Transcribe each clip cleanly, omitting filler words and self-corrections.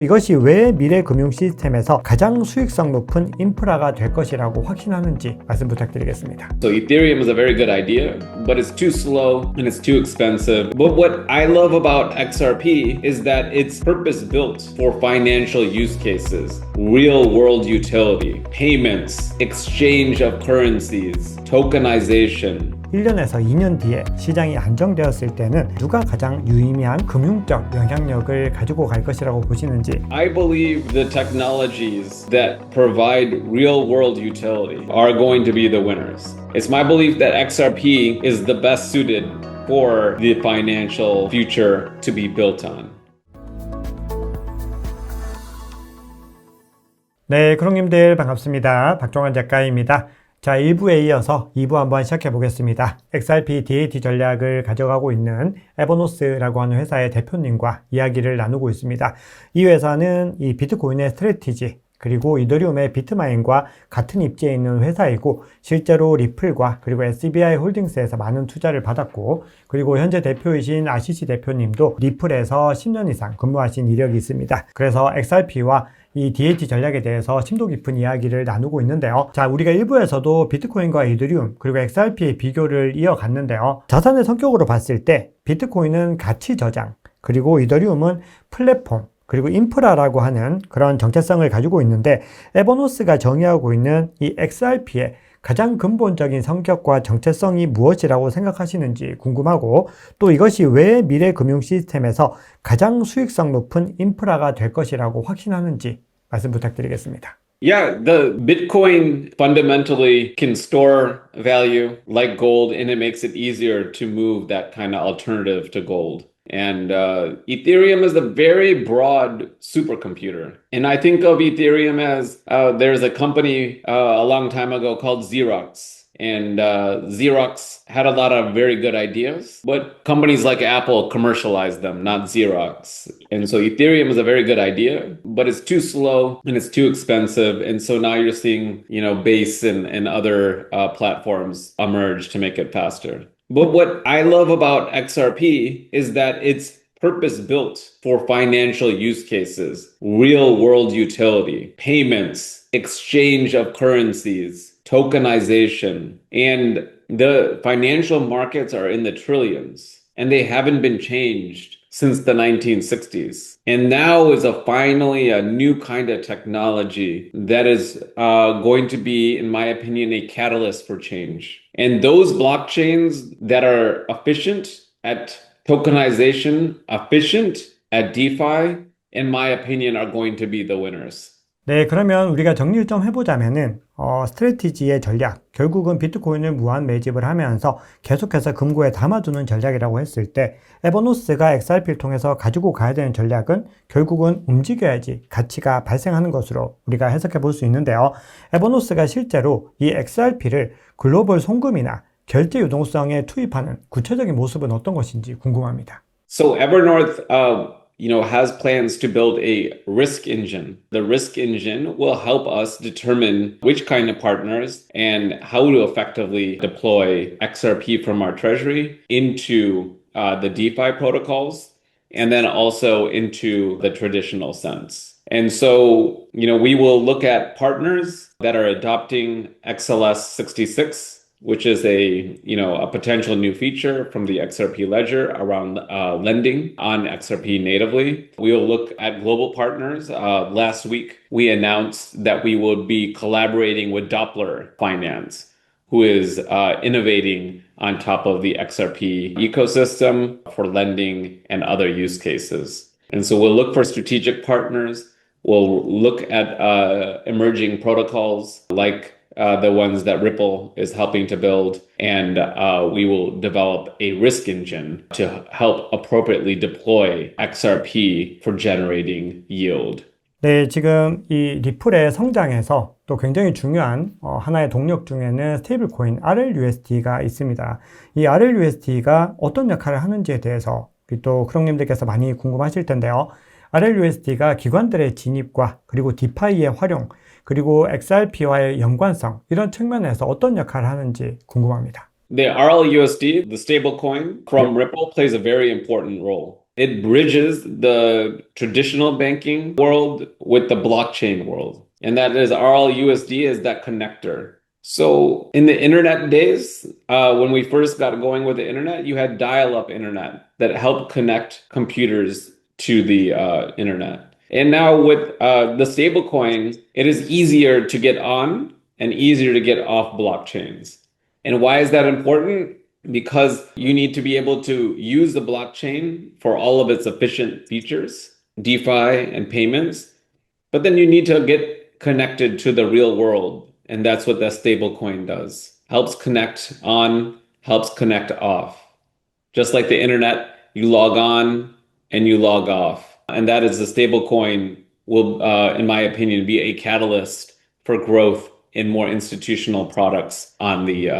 이것이 왜 미래 금융 시스템에서 가장 수익성 높은 인프라가 될 것이라고 확신하는지 말씀 부탁드리겠습니다. So Ethereum is a very good idea, but it's too slow and it's too expensive. But what I love about XRP is that it's purpose-built for financial use cases, real-world utility, payments, exchange of currencies, tokenization. 1년에서 2년 뒤에 시장이 안정되었을 때는 누가 가장 유의미한 금융적 영향력을 가지고 갈 것이라고 보시는지. I believe the technologies that provide real-world utility are going to be the winners. It's my belief that XRP is the best suited for the financial future to be built on. 네, 크롱님들 반갑습니다. 박종환 작가입니다. 자, 1부에 이어서 2부 한번 시작해 보겠습니다. XRP DAT 전략을 가져가고 있는 에버노스라고 하는 회사의 대표님과 이야기를 나누고 있습니다. 이 회사는 이 비트코인의 스트래티지 그리고 이더리움의 비트마인과 같은 입지에 있는 회사이고 실제로 리플과 그리고 SBI 홀딩스에서 많은 투자를 받았고 그리고 현재 대표이신 아시시 대표님도 리플에서 10년 이상 근무하신 이력이 있습니다. 그래서 XRP와 이 DAT 전략에 대해서 심도 깊은 이야기를 나누고 있는데요. 자, 우리가 1부에서도 비트코인과 이더리움 그리고 XRP의 비교를 이어갔는데요. 자산의 성격으로 봤을 때 비트코인은 가치 저장 그리고 이더리움은 플랫폼 그리고 인프라라고 하는 그런 정체성을 가지고 있는데 에버노스가 정의하고 있는 이 XRP의 가장 근본적인 성격과 정체성이 무엇이라고 생각하시는지 궁금하고 또 이것이 왜 미래 금융 시스템에서 가장 수익성 높은 인프라가 될 것이라고 확신하는지 말씀 부탁드리겠습니다. Yeah, the Bitcoin fundamentally can store value like gold, and it makes it easier to move that kind of alternative to gold. And Ethereum is a very broad supercomputer. And I think of Ethereum as there's a company a long time ago called Xerox. And Xerox had a lot of very good ideas, but companies like Apple commercialized them, not Xerox. And so Ethereum is a very good idea, but it's too slow and it's too expensive. And so now you're seeing, Base and other platforms emerge to make it faster. But what I love about XRP is that it's purpose-built for financial use cases, real-world utility, payments, exchange of currencies, tokenization, and the financial markets are in the trillions, and they haven't been changed since the 1960s. And now is finally a new kind of technology that is going to be, in my opinion, a catalyst for change. And those blockchains that are efficient at tokenization, efficient at DeFi, in my opinion, are going to be the winners. 네, 그러면 우리가 정리를 좀 해보자면은 스트래티지의 전략, 결국은 비트코인을 무한 매집을 하면서 계속해서 금고에 담아두는 전략이라고 했을 때 에버노스가 XRP를 통해서 가지고 가야 되는 전략은 결국은 움직여야지 가치가 발생하는 것으로 우리가 해석해 볼 수 있는데요. 에버노스가 실제로 이 XRP를 글로벌 송금이나 결제 유동성에 투입하는 구체적인 모습은 어떤 것인지 궁금합니다. So Evernorth has plans to build a risk engine. The risk engine will help us determine which kind of partners and how to effectively deploy XRP from our treasury into the DeFi protocols and then also into the traditional sense. And so, we will look at partners that are adopting XLS 66, which is a potential new feature from the XRP ledger around lending on XRP natively. We will look at global partners. Last week, we announced that we will be collaborating with Doppler Finance, who is innovating on top of the XRP ecosystem for lending and other use cases. And so we'll look for strategic partners. We'll look at emerging protocols like the ones that Ripple is helping to build, and we will develop a risk engine to help appropriately deploy XRP for generating yield. 네, 지금 이 리플의 성장에서 또 굉장히 중요한 하나의 동력 중에는 스테이블 코인 RLUSD가 있습니다. 이 RLUSD가 어떤 역할을 하는지에 대해서 또 크롱님들께서 많이 궁금하실 텐데요. RLUSD가 기관들의 진입과 그리고 디파이의 활용 그리고 XRP와의 연관성 이런 측면에서 어떤 역할을 하는지 궁금합니다. The RLUSD, the stablecoin from Ripple, plays a very important role. it bridges the traditional banking world with the blockchain world. And that is RLUSD is that connector. So in the internet days, when we first got going with the internet, you had dial-up internet that helped connect computers to the internet. And now with the stablecoin, it is easier to get on and easier to get off blockchains. And why is that important? Because you need to be able to use the blockchain for all of its efficient features, DeFi and payments, but then you need to get connected to the real world. And that's what that stablecoin does. Helps connect on, helps connect off. Just like the internet, you log on and you log off. And that is the stablecoin will, in my opinion, be a catalyst for growth in more institutional products on the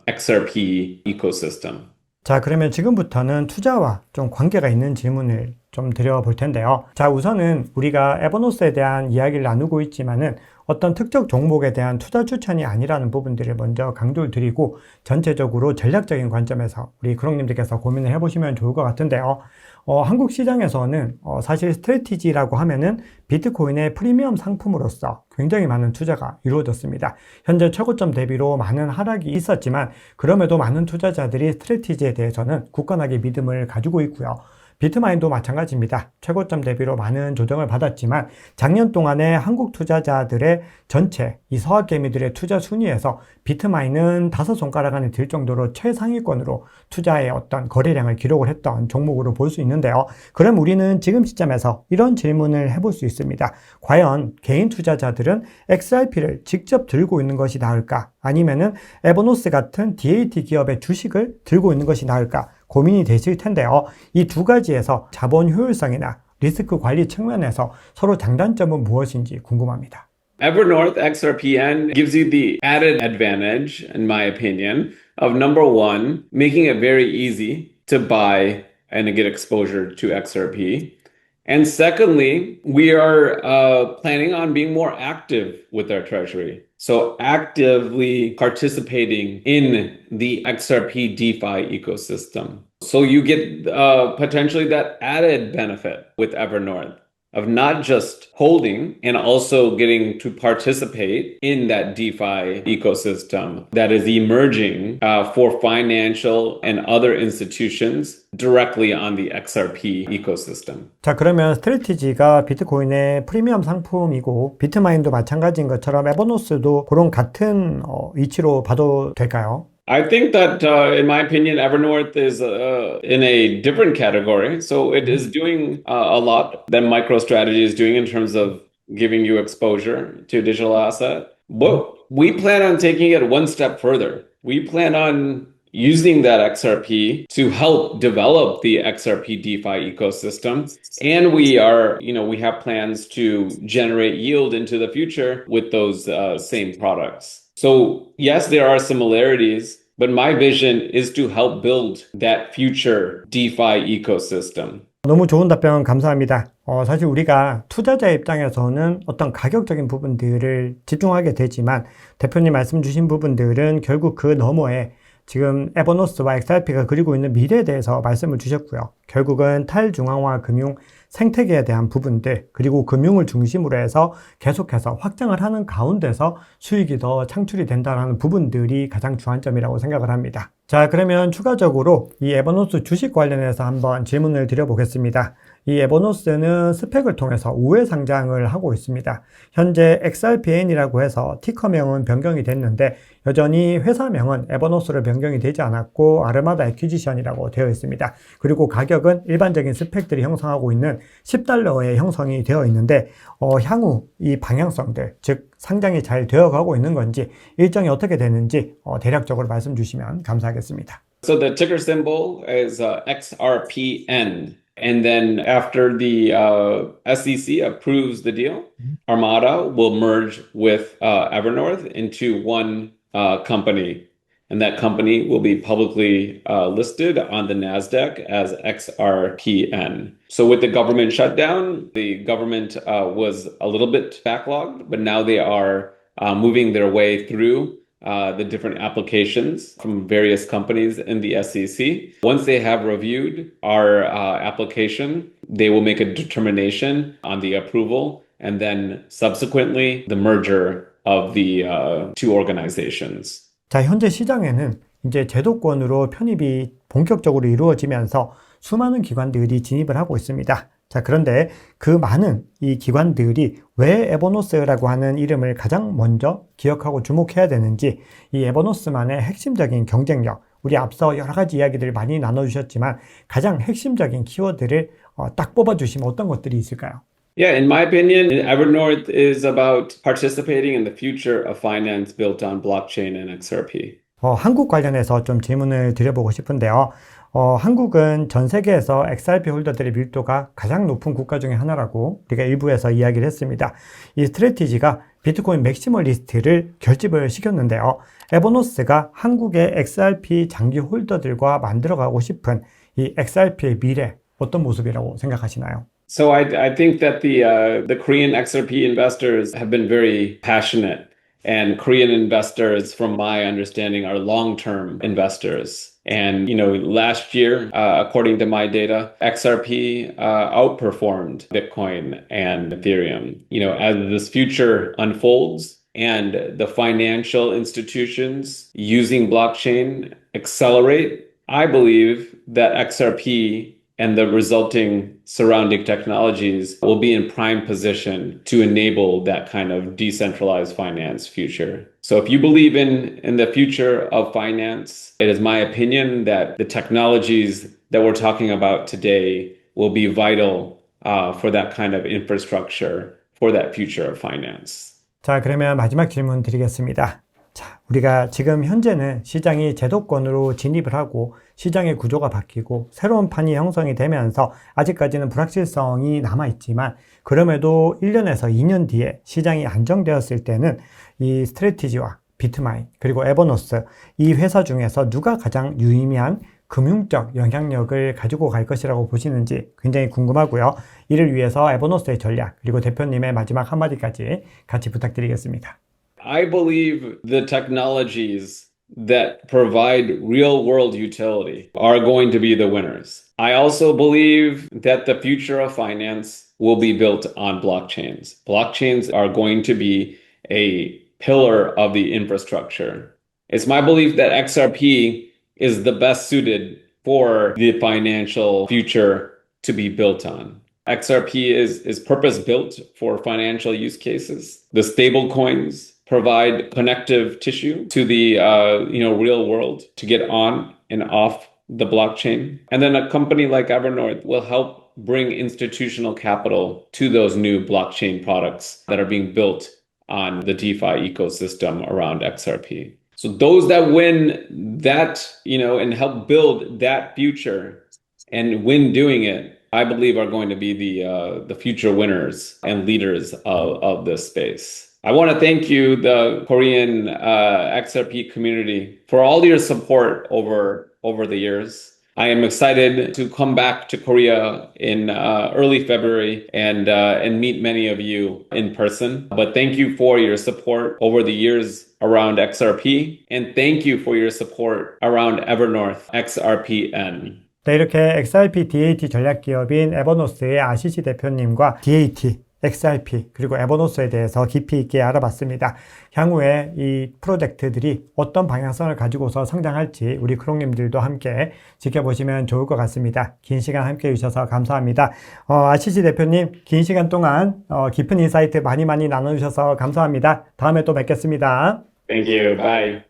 XRP ecosystem. 자, 그러면 지금부터는 투자와 좀 관계가 있는 질문을 좀 드려볼 텐데요. 자, 우선은 우리가 에버노스에 대한 이야기를 나누고 있지만은 어떤 특정 종목에 대한 투자 추천이 아니라는 부분들을 먼저 강조를 드리고 전체적으로 전략적인 관점에서 우리 크롱님들께서 고민을 해보시면 좋을 것 같은데요. 한국 시장에서는 사실 스트래티지라고 하면은 비트코인의 프리미엄 상품으로서 굉장히 많은 투자가 이루어졌습니다. 현재 최고점 대비로 많은 하락이 있었지만 그럼에도 많은 투자자들이 스트래티지에 대해서는 굳건하게 믿음을 가지고 있고요. 비트마인도 마찬가지입니다. 최고점 대비로 많은 조정을 받았지만 작년 동안에 한국 투자자들의 전체 이 서학개미들의 투자 순위에서 비트마인은 5손가락 안에 들 정도로 최상위권으로 투자의 어떤 거래량을 기록을 했던 종목으로 볼 수 있는데요. 그럼 우리는 지금 시점에서 이런 질문을 해볼 수 있습니다. 과연 개인 투자자들은 XRP를 직접 들고 있는 것이 나을까? 아니면은 에버노스 같은 DAT 기업의 주식을 들고 있는 것이 나을까? 고민이 되실 텐데요. 이 두 가지에서 자본 효율성이나 리스크 관리 측면에서 서로 장단점은 무엇인지 궁금합니다. Evernorth XRPN gives you the added advantage, in my opinion, of number one, making it very easy to buy and to get exposure to XRP. And secondly, we are planning on being more active with our treasury. So actively participating in the XRP DeFi ecosystem. So you get potentially that added benefit with Evernorth of not just holding and also getting to participate in that DeFi ecosystem that is emerging for financial and other institutions directly on the XRP ecosystem. 자, 그러면 스트래티지가 비트코인의 프리미엄 상품이고 비트마인도 마찬가지인 것처럼 에버노스도 그런 같은 위치로 봐도 될까요? I think that, in my opinion, Evernorth is in a different category. So it is doing a lot that MicroStrategy is doing in terms of giving you exposure to a digital asset. But we plan on taking it one step further. We plan on using that XRP to help develop the XRP DeFi ecosystem. And we are, we have plans to generate yield into the future with those same products. So yes, there are similarities, but my vision is to help build that future DeFi ecosystem. 너무 좋은 답변 감사합니다. 사실 우리가 투자자 입장에서는 어떤 가격적인 부분들을 집중하게 되지만 대표님 말씀 주신 부분들은 결국 그 너머에 지금 에버노스와 XRP가 그리고 있는 미래에 대해서 말씀을 주셨고요. 결국은 탈중앙화 금융 생태계에 대한 부분들 그리고 금융을 중심으로 해서 계속해서 확장을 하는 가운데서 수익이 더 창출이 된다는 부분들이 가장 주안점이라고 생각을 합니다. 자, 그러면 추가적으로 이 에버노스 주식 관련해서 한번 질문을 드려보겠습니다. 이 에버노스는 스펙을 통해서 우회 상장을 하고 있습니다. 현재 XRPN이라고 해서 티커명은 변경이 됐는데 여전히 회사명은 에버노스로 변경이 되지 않았고 아르마다 애퀴지션이라고 되어 있습니다. 그리고 가격은 일반적인 스펙들이 형성하고 있는 10달러에 형성이 되어 있는데 향후 이 방향성들, 즉 상장이 잘 되어가고 있는 건지 일정이 어떻게 되는지 대략적으로 말씀 주시면 감사하겠습니다. So the ticker symbol is XRPN. And then after the SEC approves the deal, Armada will merge with Evernorth into one company. And that company will be publicly listed on the NASDAQ as XRPN. So with the government shutdown, the government was a little bit backlogged, but now they are moving their way through the different applications from various companies in the SEC. Once they have reviewed our application, they will make a determination on the approval and then subsequently the merger of the two organizations. 자, 현재 시장에는 이제 제도권으로 편입이 본격적으로 이루어지면서 수많은 기관들이 진입을 하고 있습니다. 자, 그런데 그 많은 이 기관들이 왜 에버노스라고 하는 이름을 가장 먼저 기억하고 주목해야 되는지, 이 에버노스만의 핵심적인 경쟁력, 우리 앞서 여러 가지 이야기들 많이 나눠주셨지만 가장 핵심적인 키워드를 딱 뽑아주시면 어떤 것들이 있을까요? Yeah, in my opinion, Evernorth is about participating in the future of finance built on blockchain and XRP. 한국 관련해서 좀 질문을 드려보고 싶은데요. 한국은 전 세계에서 XRP 홀더들의 밀도가 가장 높은 국가 중에 하나라고 우리가 일부에서 이야기를 했습니다. 이 스트래티지가 비트코인 맥시멀리스트를 결집을 시켰는데요. 에버노스가 한국의 XRP 장기 홀더들과 만들어가고 싶은 이 XRP의 미래, 어떤 모습이라고 생각하시나요? So I think that the Korean XRP investors have been very passionate, and Korean investors, from my understanding, are long-term investors. And last year, according to my data, XRP outperformed Bitcoin and Ethereum. As this future unfolds and the financial institutions using blockchain accelerate, I believe that XRP and the resulting surrounding technologies will be in prime position to enable that kind of decentralized finance future. So if you believe in the future of finance, it is my opinion that the technologies that we're talking about today will be vital for that kind of infrastructure for that future of finance. 자, 그러면 마지막 질문 드리겠습니다. 자, 우리가 지금 현재는 시장이 제도권으로 진입을 하고 시장의 구조가 바뀌고 새로운 판이 형성이 되면서 아직까지는 불확실성이 남아있지만 그럼에도 1년에서 2년 뒤에 시장이 안정되었을 때는 이 스트래티지와 비트마인 그리고 에버노스 이 회사 중에서 누가 가장 유의미한 금융적 영향력을 가지고 갈 것이라고 보시는지 굉장히 궁금하고요. 이를 위해서 에버노스의 전략 그리고 대표님의 마지막 한마디까지 같이 부탁드리겠습니다. I believe the technologies that provide real world utility are going to be the winners. I also believe that the future of finance will be built on blockchains. Blockchains are going to be a pillar of the infrastructure. It's my belief that XRP is the best suited for the financial future to be built on. XRP is purpose built for financial use cases. The stable coins provide connective tissue to the real world to get on and off the blockchain. And then a company like Evernorth will help bring institutional capital to those new blockchain products that are being built on the DeFi ecosystem around XRP. So those that win that, and help build that future and win doing it, I believe are going to be the future winners and leaders of this space. I want to thank you, the Korean XRP community, for all your support over the years. I am excited to come back to Korea in early February and meet many of you in person. But thank you for your support over the years around XRP, and thank you for your support around Evernorth XRPN. 네, 이렇게 XRP DAT 전략기업인 에버노스의 아시시 대표님과 DAT XRP 그리고 에버노스에 대해서 깊이 있게 알아봤습니다. 향후에 이 프로젝트들이 어떤 방향성을 가지고서 성장할지 우리 크롱님들도 함께 지켜보시면 좋을 것 같습니다. 긴 시간 함께 해주셔서 감사합니다. 아시시 대표님 긴 시간 동안 깊은 인사이트 많이 나눠주셔서 감사합니다. 다음에 또 뵙겠습니다. Thank you. Bye.